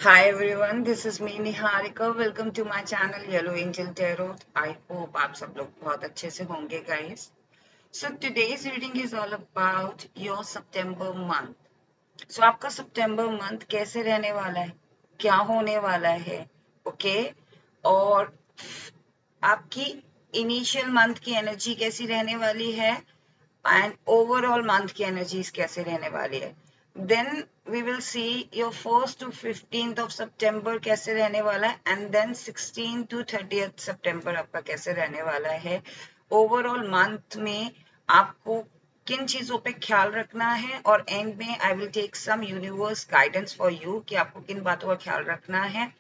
Hi everyone, this is me Niharika. Welcome to my channel Yellow Angel Tarot. I hope आप सब लोग बहुत अच्छे से होंगे guys. So today's reading is all about your September month. So आपका September month कैसे रहने वाला है, क्या होने वाला है, ओके और आपकी इनिशियल मंथ की एनर्जी कैसी रहने वाली है एंड ओवरऑल मंथ की एनर्जीज कैसे रहने वाली है. Then we will see your 1st to 15th of September कैसे रहने वाला है and then 16 to 30th September आपका कैसे रहने वाला है. ओवरऑल मंथ में आपको किन चीजों पे ख्याल रखना है और एंड में I will take some universe guidance for you कि आपको किन बातों का ख्याल रखना है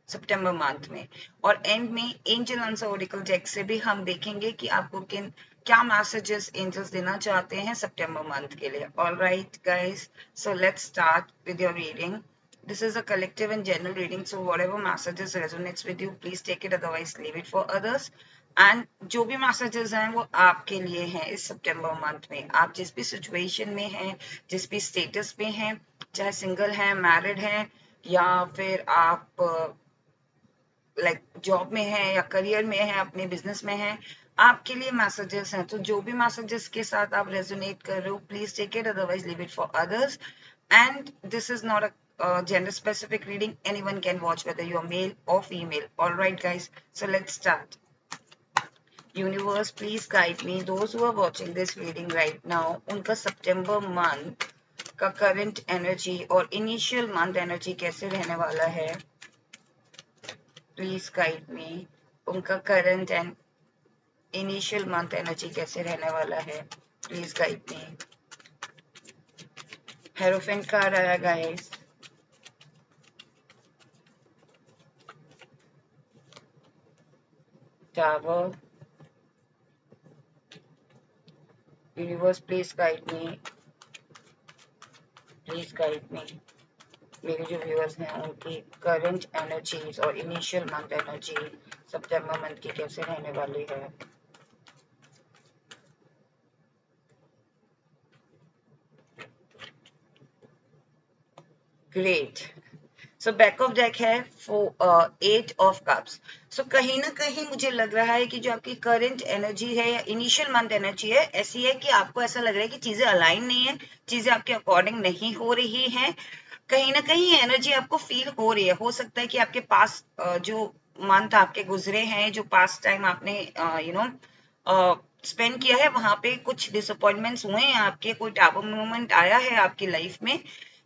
सितंबर मंथ में. और एंड में एंजल आंसर ओरेकल डेक से भी हम देखेंगे कि आपको किन क्या मैसेजेस एंजल्स देना चाहते हैं सितंबर मंथ के लिए. All right guys, so let's start with your reading. This is a collective and general reading, so whatever messages resonates with you, please take it, otherwise leave it for others. And जो भी messages हैं वो आपके लिए हैं इस सितंबर month में. आप जिस भी सिचुएशन में हैं, जिस भी स्टेटस में हैं, चाहे सिंगल हैं, मैरिड हैं या फिर आप लाइक जॉब में है या करियर में है, अपने बिजनेस में है, आपके लिए मैसेजेस हैं. तो जो भी मैसेजेस के साथ आप रेजोनेट कर रहे हो, please take it, otherwise leave it for others. And this is not a gender specific reading. Anyone can watch whether you're male or female. All right guys, so let's start. Universe, please guide me. Those who are watching this reading right now, उनका September month का current energy और initial month energy कैसे रहने वाला है. Please guide me. उनका current and initial month energy कैसे रहने वाला है. Please guide me. Hierophant card आया guys. Tower. Universe please guide me. Please guide me. मेरे जो व्यूअर्स हैं उनकी करंट एनर्जीज और इनिशियल मंथ एनर्जी सितंबर मंथ की कैसे रहने वाली है. Great. So back of deck है 8 of Cups. सो कहीं ना कहीं मुझे लग रहा है कि जो आपकी करंट एनर्जी है या इनिशियल मंथ एनर्जी है ऐसी है कि आपको ऐसा लग रहा है कि चीजें अलाइन नहीं है, चीजें आपके अकॉर्डिंग नहीं हो रही हैं. कहीं ना कहीं एनर्जी आपको फील हो रही है. हो सकता है कि आपके पास जो मंथ आपके गुजरे हैं, जो पास टाइम आपने स्पेंड किया है, वहां पे कुछ डिसअपॉइंटमेंट्स हुए हैं आपके, कोई टावर मोमेंट आया है आपकी लाइफ में,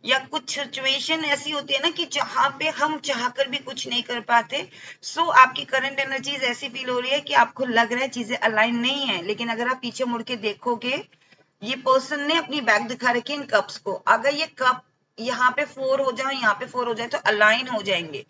या कुछ सिचुएशन ऐसी होती है ना कि जहां पे हम चाहकर भी कुछ नहीं कर पाते. सो आपकी करंट एनर्जीज ऐसी फील हो रही है कि आपको लग रहा है चीजें अलाइन नहीं है. लेकिन अगर आप पीछे मुड़ के देखोगे, ये पर्सन ने अपनी बैक दिखा रखी इन कप्स को. अगर ये कप यहाँ पे 4 हो जाए, यहाँ पे 4 हो जाए तो अलाइन हो जाएंगे.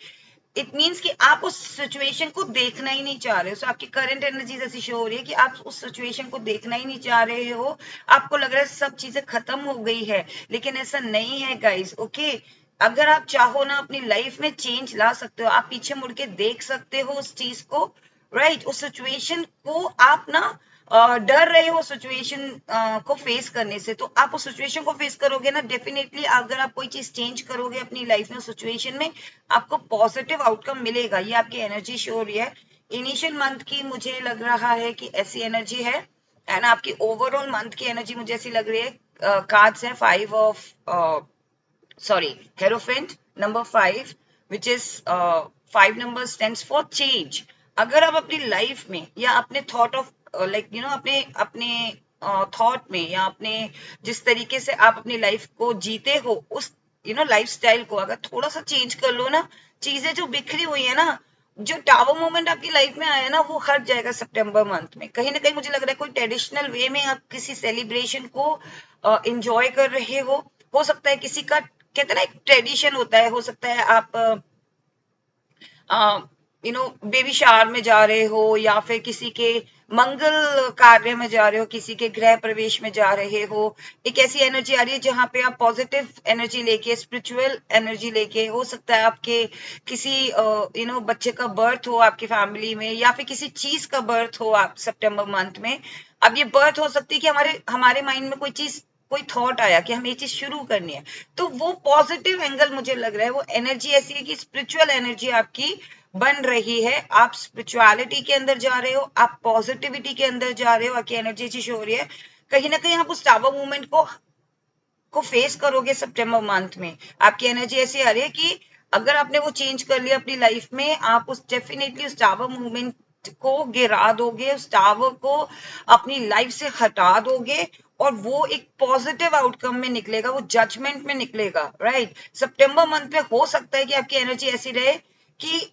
इट मीन्स कि आप उस सिचुएशन को देखना ही नहीं चाह रहे हो. सो आपकी करंट एनर्जीज ऐसी शो हो रही है कि आप उस सिचुएशन को देखना ही नहीं चाह रहे हो. आपको लग रहा है सब चीजें खत्म हो गई है, लेकिन ऐसा नहीं है गाइस. ओके, अगर आप चाहो ना अपनी लाइफ में चेंज ला सकते हो. आप पीछे मुड़ के देख सकते हो उस चीज को, राइट. उस सिचुएशन को आप ना डर रहे हो सिचुएशन को फेस करने से, तो आप उस सिचुएशन को फेस करोगे ना, डेफिनेटली अगर आप कोई चीज चेंज करोगे अपनी लाइफ में सिचुएशन में, आपको पॉजिटिव आउटकम मिलेगा. ये आपकी एनर्जी शो हो रही है. इनिशियल मंथ की मुझे लग रहा है कि ऐसी एनर्जी है. एंड आपकी ओवरऑल मंथ की एनर्जी मुझे ऐसी लग रही है. कार्ड्स है 5 of Herophant number 5, which is 5 number stands for change. अगर आप अपनी लाइफ में या अपने थॉट ऑफ अपने अपने थॉट में या अपने जिस तरीके से आप अपनी लाइफ को जीते हो, उस लाइफस्टाइल को अगर थोड़ा सा चेंज कर लो ना, चीजें जो बिखरी हुई है ना, जो टावर मोमेंट आपकी लाइफ में आया ना, वो हट जाएगा सितंबर मंथ में. कहीं ना कहीं मुझे लग रहा है कोई ट्रेडिशनल वे में आप किसी सेलिब्रेशन को एंजॉय कर रहे हो सकता है किसी का, कहते ना एक ट्रेडिशन होता है, हो सकता है आप बेबी शावर में जा रहे हो या फिर किसी के मंगल कार्य में जा रहे हो, किसी के गृह प्रवेश में जा रहे हो. एक ऐसी एनर्जी आ रही है जहां पे आप पॉजिटिव एनर्जी लेके, स्पिरिचुअल एनर्जी लेके, हो सकता है आपके किसी बच्चे का बर्थ हो आपकी फैमिली में, या फिर किसी चीज का बर्थ हो आप सितंबर मंथ में. अब ये बर्थ हो सकती है कि हमारे हमारे माइंड में कोई चीज कोई थॉट आया कि हमें ये चीज शुरू करनी है, तो वो पॉजिटिव एंगल मुझे लग रहा है, वो एनर्जी ऐसी है कि स्पिरिचुअल एनर्जी आपकी बन रही है, आप स्पिरिचुअलिटी के अंदर जा रहे हो, आप पॉजिटिविटी के अंदर जा रहे हो, आपकी एनर्जी अच्छी शो हो रही है। कहीं ना कहीं आप उस टावर मूवमेंट को फेस करोगे सितंबर मंथ में। आपकी एनर्जी ऐसी आ रही है कि अगर आपने वो चेंज कर लिया अपनी लाइफ में, आप उस डेफिनेटली उस टावर मूवमेंट को गिरा दोगे, उस टावर को अपनी लाइफ से हटा दोगे, और वो एक पॉजिटिव आउटकम में निकलेगा, वो जजमेंट में निकलेगा, राइट। सितंबर मंथ में हो सकता है कि आपकी एनर्जी ऐसी रहे कि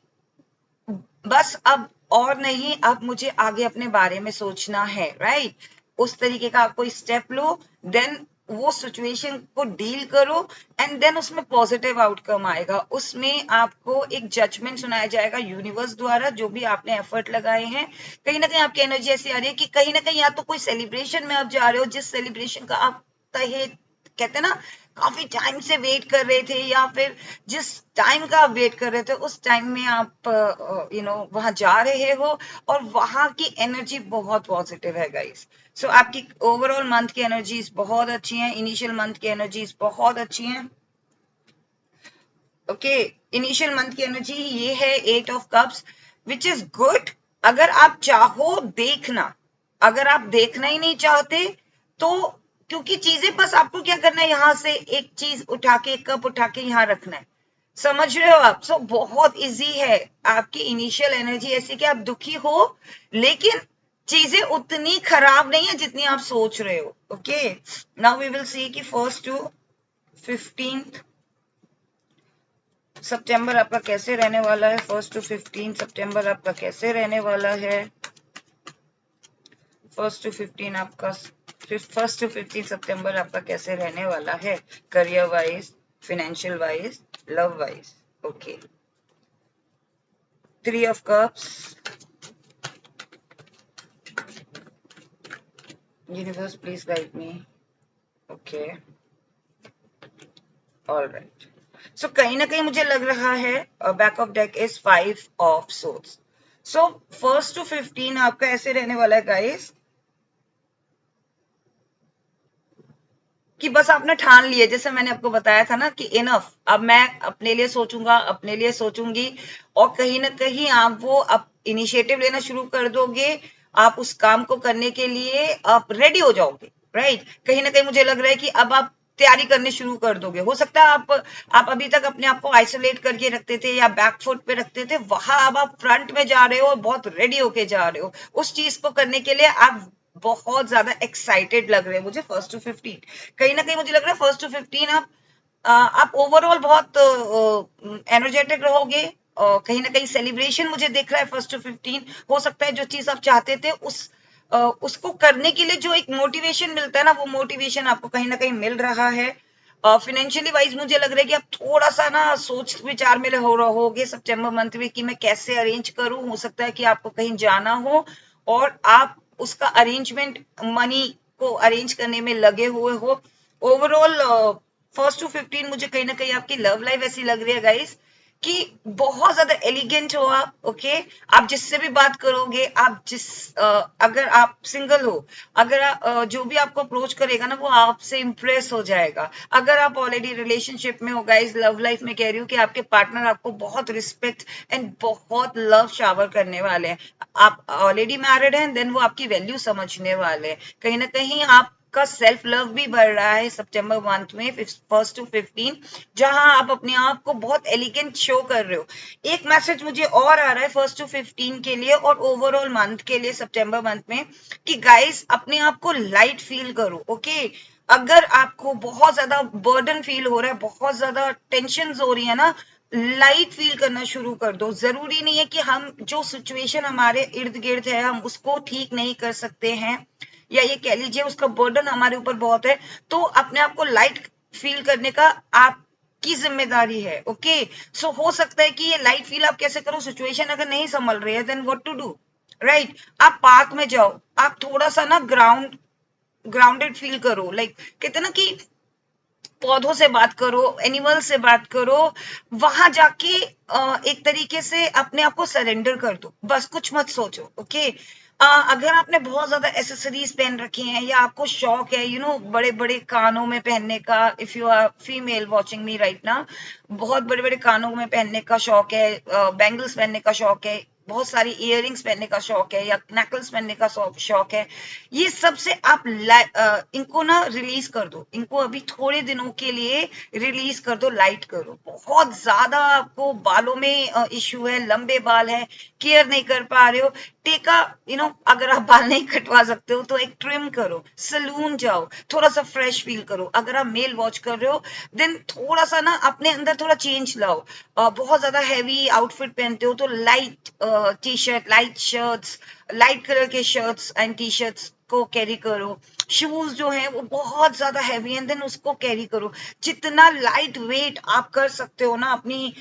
बस अब और नहीं, अब मुझे आगे अपने बारे में सोचना है, राइट। उस तरीके का आप कोई स्टेप लो, देन वो सिचुएशन को डील करो, एंड देन उसमें पॉजिटिव आउटकम आएगा, उसमें आपको एक जजमेंट सुनाया जाएगा यूनिवर्स द्वारा, जो भी आपने एफर्ट लगाए हैं। कहीं ना कहीं आपकी एनर्जी ऐसी आ रही है कि कहीं ना कहीं या तो कोई सेलिब्रेशन में आप जा रहे हो, जिस सेलिब्रेशन का आप कहते हैं ना काफी टाइम से वेट कर रहे थे, या फिर जिस टाइम का आप वेट कर रहे थे उस टाइम में आप वहां जा रहे हो, और वहां की एनर्जी बहुत पॉजिटिव है गाइस। सो आपकी ओवरऑल मंथ की एनर्जीज बहुत अच्छी हैं, इनिशियल मंथ की एनर्जीज बहुत अच्छी हैं। ओके, इनिशियल मंथ की एनर्जी ये है 8 of cups, which is good. अगर आप चाहो देखना, अगर आप देखना ही नहीं चाहते तो, क्योंकि चीजें बस आपको क्या करना है, यहां से एक चीज उठा के, एक कप उठा के यहां रखना है, समझ रहे हो आप। सो बहुत इजी है। आपकी इनिशियल एनर्जी ऐसी कि आप दुखी हो, लेकिन चीजें उतनी खराब नहीं है जितनी आप सोच रहे हो। Okay, now we will see कि 1 to 15 सितंबर आपका कैसे रहने वाला है। 1 to 15 सितंबर आपका कैसे रहने वाला है। 1 to 15 आपका 1 to 15 सितंबर आपका कैसे रहने वाला है, career wise, financial wise, love wise. Okay, 3 of cups, universe please guide me. Okay, all right. So कहीं ना कहीं मुझे लग रहा है back of deck is 5 of swords. So 1 to 15 आपका ऐसे रहने वाला है गाइस कि बस आपने ठान लिया, जैसे मैंने आपको बताया था ना कि इनफ, अब मैं अपने लिए सोचूंगा, अपने लिए सोचूंगी, और कहीं ना कहीं आप वो अब इनिशिएटिव लेना शुरू कर दोगे, आप उस काम को करने के लिए आप रेडी हो जाओगे, राइट। कहीं ना कहीं मुझे लग रहा है कि अब आप तैयारी करने शुरू कर दोगे। हो सकता है आप अभी तक अपने आप को आइसोलेट करके रखते थे या बैक फुट पे रखते थे, वहां अब आप फ्रंट में जा रहे हो और बहुत रेडी होके जा रहे हो उस चीज को करने के लिए। आप बहुत ज्यादा एक्साइटेड लग रहे हैं मुझे 1 to 15। कहीं ना कहीं मुझे लग रहा है 1 to 15 आप ओवरऑल बहुत एनर्जेटिक रहोगे, और कहीं ना कहीं सेलिब्रेशन मुझे दिख रहा है 1 to 15। हो सकता है जो चीज आप चाहते थे उसको करने के लिए जो एक मोटिवेशन मिलता है ना, वो मोटिवेशन आपको कहीं ना कहीं मिल रहा है। फाइनेंशियली वाइज मुझे लग रहा है कि आप थोड़ा सा ना सोच विचार में रहोगे सितंबर मंथ में कि मैं कैसे अरेंज करूं। हो सकता है कि आपको कहीं जाना हो और आप उसका अरेंजमेंट, मनी को अरेंज करने में लगे हुए हो। ओवरऑल 1 to 15 मुझे कहीं ना कहीं आपकी लव लाइफ ऐसी लग रही है गाइस कि बहुत ज्यादा एलिगेंट हो आप। ओके, आप जिससे भी बात करोगे, आप अगर आप सिंगल हो, अगर जो भी आपको अप्रोच करेगा ना वो आपसे इंप्रेस हो जाएगा। अगर आप ऑलरेडी रिलेशनशिप में हो गाइस, लव लाइफ में कह रही हूँ कि आपके पार्टनर आपको बहुत रिस्पेक्ट एंड बहुत लव शावर करने वाले हैं। आप ऑलरेडी मैरिड हैं, देन वो आपकी वैल्यू समझने वाले हैं। कहीं ना कहीं आप का सेल्फ लव भी बढ़ रहा है सितंबर मंथ में 1 to 15, जहां आप अपने आप को बहुत एलिगेंट शो कर रहे हो। एक मैसेज मुझे और आ रहा है 1 to 15 के लिए और ओवरऑल मंथ के लिए सितंबर मंथ में कि गाइस अपने आप को लाइट फील करो। ओके, अगर आपको बहुत ज्यादा बर्डन फील हो रहा है, बहुत ज्यादा टेंशन हो रही है ना, लाइट फील करना शुरू कर दो। जरूरी नहीं है कि हम जो सिचुएशन हमारे इर्द गिर्द है हम उसको ठीक नहीं कर सकते हैं, या ये कह लीजिए उसका बर्डन हमारे ऊपर बहुत है, तो अपने आप को लाइट फील करने का आपकी जिम्मेदारी है। ओके, सो हो सकता है कि ये लाइट फील आप कैसे करो, सिचुएशन अगर नहीं संभल रही है then what to do, right. आप पार्क में जाओ, आप थोड़ा सा ना ग्राउंडेड फील करो, लाइक कहते ना कि पौधों से बात करो, एनिमल से बात करो, वहां जाके एक तरीके से अपने आप को सरेंडर कर दो, बस कुछ मत सोचो। ओके, अगर आपने बहुत ज्यादा एसेसरीज पहन रखी हैं या आपको शौक है बड़े बड़े कानों में पहनने का, if you are female watching me right ना, बहुत बड़े बड़े कानों में पहनने का शौक है, बैंगल्स पहनने का शौक है, बहुत सारी इयररिंग्स पहनने का शौक है या नेकल्स पहनने का शौक है, ये सबसे आप इनको ना रिलीज कर दो, इनको अभी थोड़े दिनों के लिए रिलीज कर दो, लाइट करो। बहुत ज्यादा आपको बालों में इश्यू है, लंबे बाल है, केयर नहीं कर पा रहे हो, टेका अगर आप बाल नहीं कटवा सकते हो तो एक ट्रिम करो, सलून जाओ, थोड़ा सा फ्रेश फील करो। अगर आप मेल वॉच कर रहे हो देन थोड़ा सा ना अपने अंदर थोड़ा चेंज लाओ। बहुत ज्यादा हैवी आउटफिट पहनते हो तो light T shirt, light shirts, light colour के शर्ट्स एंड टी शर्ट्स को कैरी करो। शूज जो है वो बहुत ज्यादा हैवी एंड देन उसको कैरी करो। जितना लाइट वेट आप कर सकते हो ना अपनी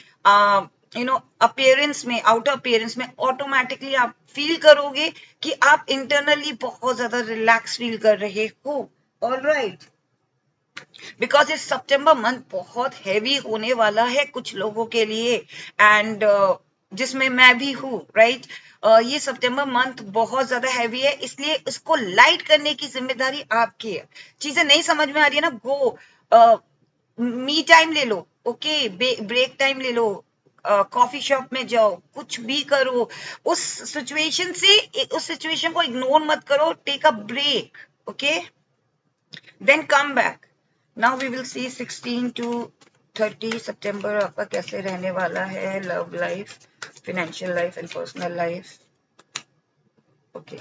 अपीयरेंस में, आउटर अपीयरेंस में, ऑटोमेटिकली आप फील करोगे कि आप इंटरनली बहुत ज्यादा रिलैक्स फील कर रहे हो। ऑलराइट, बिकॉज इस सितंबर मंथ बहुत हैवी होने वाला है कुछ लोगों के लिए, एंड जिसमें मैं भी हूँ राइट। ये सितंबर मंथ बहुत ज्यादा हैवी है, इसलिए इसको लाइट करने की जिम्मेदारी आपकी है। चीजें नहीं समझ में आ रही है ना, गो मी टाइम ले लो, ओके, ब्रेक टाइम ले लो, कॉफी शॉप में जाओ, कुछ भी करो, उस सिचुएशन से, उस सिचुएशन को इग्नोर मत करो, take a break, okay, then come back. Now we will see 16 to 30 सितंबर आपका कैसे रहने वाला है, love life, financial life and personal life. Okay,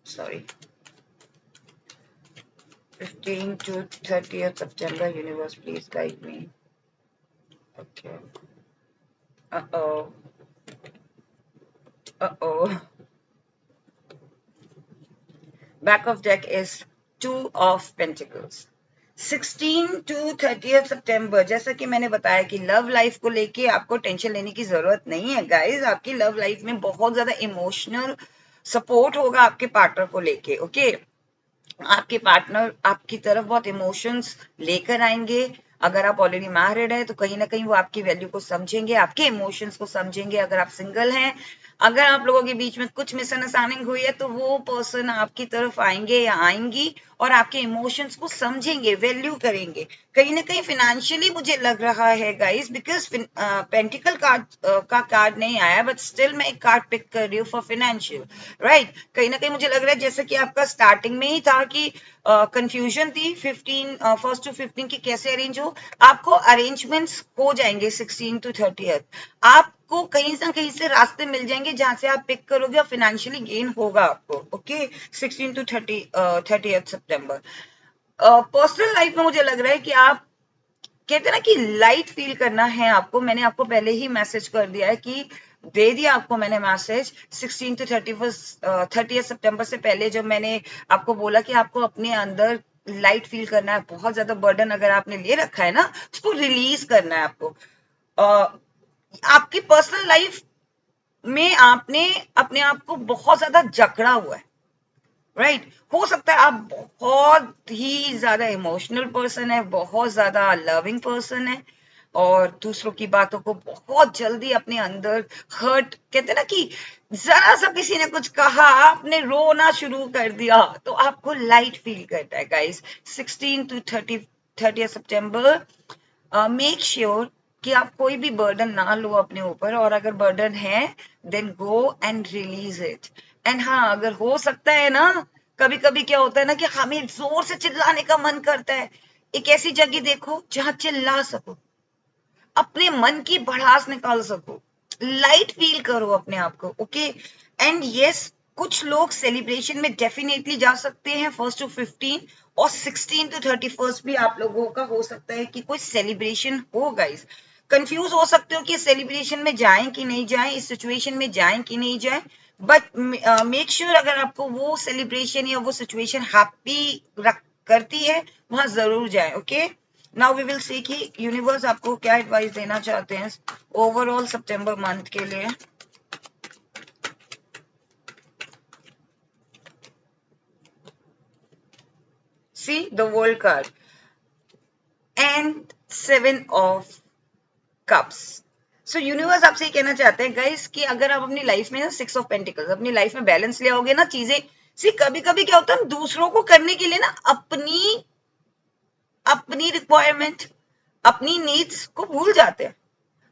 sorry, 15 to 30th September, universe please guide me. Okay. Uh-oh. Uh-oh. Back of deck is 2 of Pentacles. 16 to 30th सितंबर, जैसा कि मैंने बताया कि लव लाइफ को लेके आपको टेंशन लेने की जरूरत नहीं है गाइस। आपकी लव लाइफ में बहुत ज्यादा इमोशनल सपोर्ट होगा आपके पार्टनर को लेके, ओके। आपके पार्टनर आपकी तरफ बहुत इमोशंस लेकर आएंगे। अगर आप ऑलरेडी मैरिड है तो कहीं ना कहीं वो आपकी वैल्यू को समझेंगे, आपके इमोशंस को समझेंगे। अगर आप सिंगल हैं, अगर आप लोगों के बीच में कुछ मिसअंडरस्टैंडिंग हुई है तो वो पर्सन आपकी तरफ आएंगे या आएंगी और आपके इमोशंस को समझेंगे, वैल्यू करेंगे। कहीं ना कहीं फाइनेंशियली मुझे लग रहा है गाइस, बिकॉज पेंटिकल कार्ड का कार्ड नहीं आया, बट स्टिल मैं एक कार्ड पिक कर रही हूँ फॉर फाइनेंशियल, राइट। कहीं ना कहीं मुझे लग रहा है जैसे कि आपका स्टार्टिंग में ही था कि कंफ्यूजन थी 15 फर्स्ट टू 15 की कैसे अरेंज हो, आपको अरेंजमेंट्स हो जाएंगे 16 to 30th। आपको कहीं ना कहीं से रास्ते मिल जाएंगे जहां से आप पिक करोगे और फाइनेंशियली गेन होगा आपको, okay. 16 to 30th September. Personal life में मुझे लग रहा है कि आप कहते हैं ना कि लाइट फील करना है आपको। मैंने आपको पहले ही मैसेज कर दिया है कि दे दिया आपको मैंने मैसेज 16 to 30th सितंबर से पहले, जब मैंने आपको बोला कि आपको अपने अंदर लाइट फील करना है। बहुत ज्यादा बर्डन अगर आपने ले रखा है ना, उसको रिलीज करना है आपको। आपकी पर्सनल लाइफ में आपने अपने आप को बहुत ज्यादा जकड़ा हुआ है, राइट। हो सकता है आप बहुत ही ज्यादा इमोशनल पर्सन है, बहुत ज्यादा लविंग पर्सन है, और दूसरों की बातों को बहुत जल्दी अपने अंदर हर्ट, कहते हैं ना कि जरा सा किसी ने कुछ कहा आपने रोना शुरू कर दिया तो आपको लाइट फील करता है guys. 16 to 30 September, make sure कि आप कोई भी बर्डन ना लो अपने ऊपर, और अगर बर्डन है then go and release it. And हाँ, अगर हो सकता है ना, कभी कभी क्या होता है ना कि हमें जोर से चिल्लाने का मन करता है, एक ऐसी जगह देखो जहां चिल्ला सको, अपने मन की भड़ास निकाल सको, लाइट फील करो अपने आप को, ओके। एंड यस, कुछ लोग सेलिब्रेशन में डेफिनेटली जा सकते हैं 1st to 15, और 16 to 31st भी आप लोगों का हो सकता है कि कोई सेलिब्रेशन हो गाइस। कंफ्यूज हो सकते हो कि सेलिब्रेशन में जाएं कि नहीं जाएं, इस सिचुएशन में जाएं कि नहीं जाएं, बट मेक श्योर अगर आपको वो सेलिब्रेशन या वो सिचुएशन हैप्पी करती है, वहां जरूर जाएं, okay. Now we will see कि यूनिवर्स आपको क्या एडवाइस देना चाहते हैं ओवरऑल सितंबर मंथ के लिए। See the world card and 7 of cups. So universe आपसे ये कहना चाहते हैं गाइस कि अगर आप अपनी लाइफ में ना 6 ऑफ पेंटिकल्स अपनी लाइफ में बैलेंस ले आओगे ना, चीजें सी कभी कभी क्या होता है, दूसरों को करने के लिए ना अपनी रिक्वायरमेंट, अपनी नीड्स को भूल जाते हैं।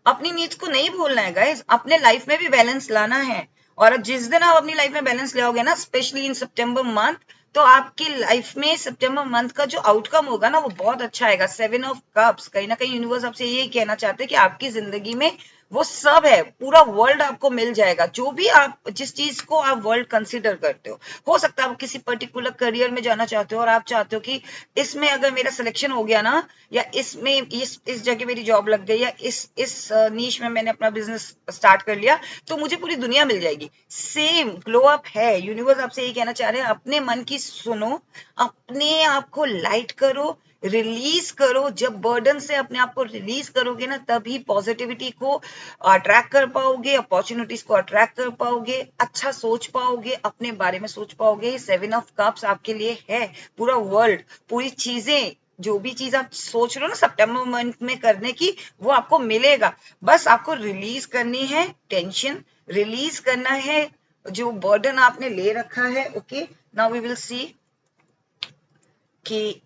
अपनी नीड्स को नहीं भूलना है गाइस, अपने लाइफ में भी बैलेंस लाना है। और जिस दिन आप अपनी लाइफ में बैलेंस ले आओगे ना, स्पेशली इन सितंबर मंथ, तो आपकी लाइफ में सितंबर मंथ का जो आउटकम होगा ना वो बहुत अच्छा आएगा। 7 ऑफ कप्स, कहीं ना कहीं यूनिवर्स आपसे यही कहना चाहते हैं कि आपकी जिंदगी में वो सब है, पूरा वर्ल्ड आपको मिल जाएगा। जो भी आप, जिस चीज को आप वर्ल्ड कंसीडर करते हो सकता है आप किसी पर्टिकुलर करियर में जाना चाहते हो और आप चाहते हो कि इसमें अगर मेरा सिलेक्शन हो गया ना, या इसमें इस जगह मेरी जॉब लग गई, या इस नीश में मैंने अपना बिजनेस स्टार्ट कर लिया, तो मुझे पूरी दुनिया मिल जाएगी। सेम ग्लो अप है, यूनिवर्स आपसे यही कहना चाह रहे हैं, अपने मन की सुनो, अपने आप को लाइट करो, रिलीज करो। जब बर्डन से अपने आप को रिलीज करोगे ना, तभी पॉजिटिविटी को अट्रैक्ट कर पाओगे, अपॉर्चुनिटीज को अट्रैक्ट कर पाओगे, अच्छा सोच पाओगे, अपने बारे में सोच पाओगे। 7 ऑफ कप्स आपके लिए है, पूरा वर्ल्ड, पूरी चीजें, जो भी चीज आप सोच रहे हो ना सितंबर मंथ में करने की, वो आपको मिलेगा। बस आपको रिलीज करनी है टेंशन, रिलीज करना है जो बर्डन आपने ले रखा है। Okay, now we will see कि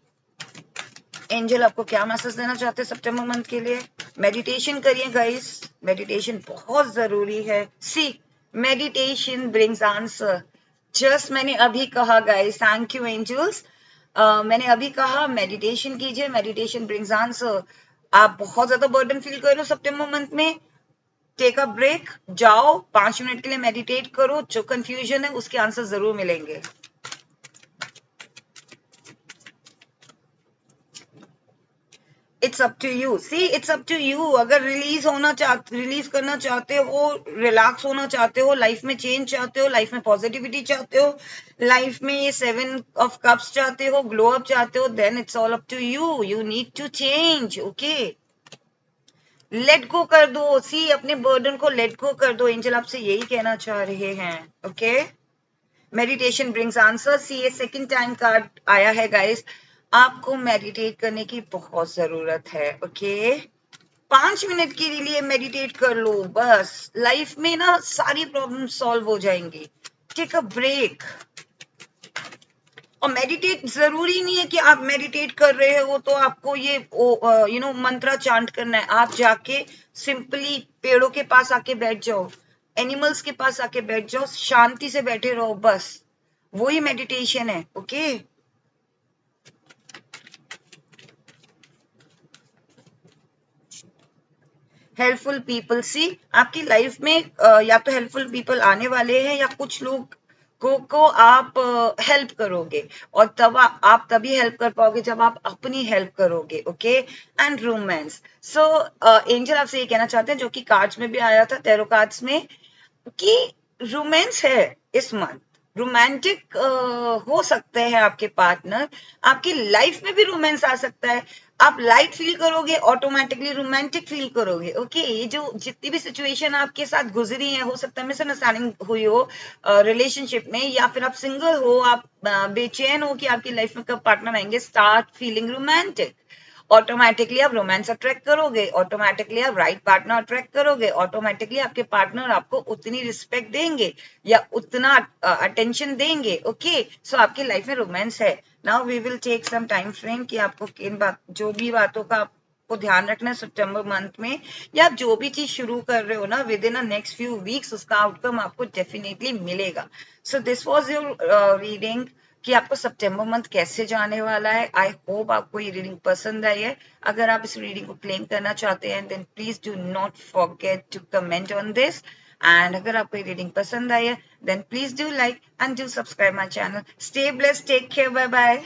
एंजल आपको क्या मैसेज देना चाहते हैं सितंबर मंथ के लिए। मेडिटेशन करिए गाइस, मेडिटेशन बहुत जरूरी है। सी, मेडिटेशन ब्रिंग्स आंसर। जस्ट मैंने अभी कहा गाइस, थैंक यू एंजल्स, मैंने अभी कहा मेडिटेशन कीजिए, मेडिटेशन ब्रिंग्स आंसर। आप बहुत ज्यादा बर्डन फील कर रहे हो सितंबर मंथ में, टेक अ ब्रेक, जाओ 5 मिनट के लिए मेडिटेट करो, जो कंफ्यूजन है उसके आंसर जरूर मिलेंगे। It's up to you, see it's up to you. अगर रिलीज करना चाहते हो, रिलैक्स होना चाहते हो, लाइफ में चेंज चाहते हो, लाइफ में पॉजिटिविटी चाहते हो, लाइफ में ये 7 ऑफ कप्स चाहते हो, ग्लो अप चाहते हो, then it's all up to you. You need to change. Okay, let go कर दो। सी, अपने बर्डन को लेट गो कर दो, एंजल आपसे यही कहना चाह रहे हैं। Okay, meditation brings answer. See, ये सेकंड टाइम कार्ड आया है गाइस, आपको मेडिटेट करने की बहुत जरूरत है। ओके, 5 मिनट के लिए मेडिटेट कर लो, बस लाइफ में ना सारी प्रॉब्लम सॉल्व हो जाएंगी। Take a break. और मेडिटेट जरूरी नहीं है कि आप मेडिटेट कर रहे हो तो आपको ये मंत्रा चांट करना है। आप जाके सिंपली पेड़ों के पास आके बैठ जाओ, एनिमल्स के पास आके बैठ जाओ, शांति से बैठे रहो, बस वही मेडिटेशन है। Okay, helpful people. सी, आपकी लाइफ में या तो हेल्पफुल पीपल आने वाले हैं, या कुछ लोग को आप हेल्प करोगे, और तब आप तभी हेल्प कर पाओगे जब आप अपनी हेल्प करोगे। Okay, and romance. So angel आपसे ये कहना चाहते हैं, जो कि कार्ड्स में भी आया था, टैरो कार्ड्स में, कि रोमांस है इस मंथ। रोमांटिक हो सकते हैं आपके पार्टनर, आपकी लाइफ में भी रोमांस आ सकता है। आप लाइट फील करोगे, ऑटोमेटिकली रोमांटिक फील करोगे। ओके, ये जो जितनी भी सिचुएशन आपके साथ गुजरी है, हो सकता है मिसअंडरस्टैंडिंग हुई हो रिलेशनशिप में, या फिर आप सिंगल हो, आप बेचैन हो कि आपकी लाइफ में कब पार्टनर आएंगे, स्टार्ट फीलिंग रोमांटिक। ऑटोमेटिकली आप रोमांस अट्रैक्ट करोगे, ऑटोमेटिकली आप राइट पार्टनर अट्रैक्ट करोगे, ऑटोमेटिकली आपके पार्टनर आपको उतनी रिस्पेक्ट देंगे या उतना अटेंशन देंगे। ओके, सो आपकी लाइफ में रोमांस है। Now we will take some time frame कि आपको किन बात, जो भी बातों का आपको ध्यान रखना है सितंबर मंथ में, या आप जो भी चीज शुरू कर रहे हो ना, with in next few weeks उसका आउटकम आपको डेफिनेटली मिलेगा। So this was your reading कि आपको सितंबर मंथ कैसे जाने वाला है। आई होप आपको ये रीडिंग पसंद आई है। अगर आप इस रीडिंग को क्लेम करना चाहते हैं, then please do not forget to comment on this. And अगर आपको ये रीडिंग पसंद आई है, then please do like and do subscribe my channel. Stay blessed, take care, bye bye.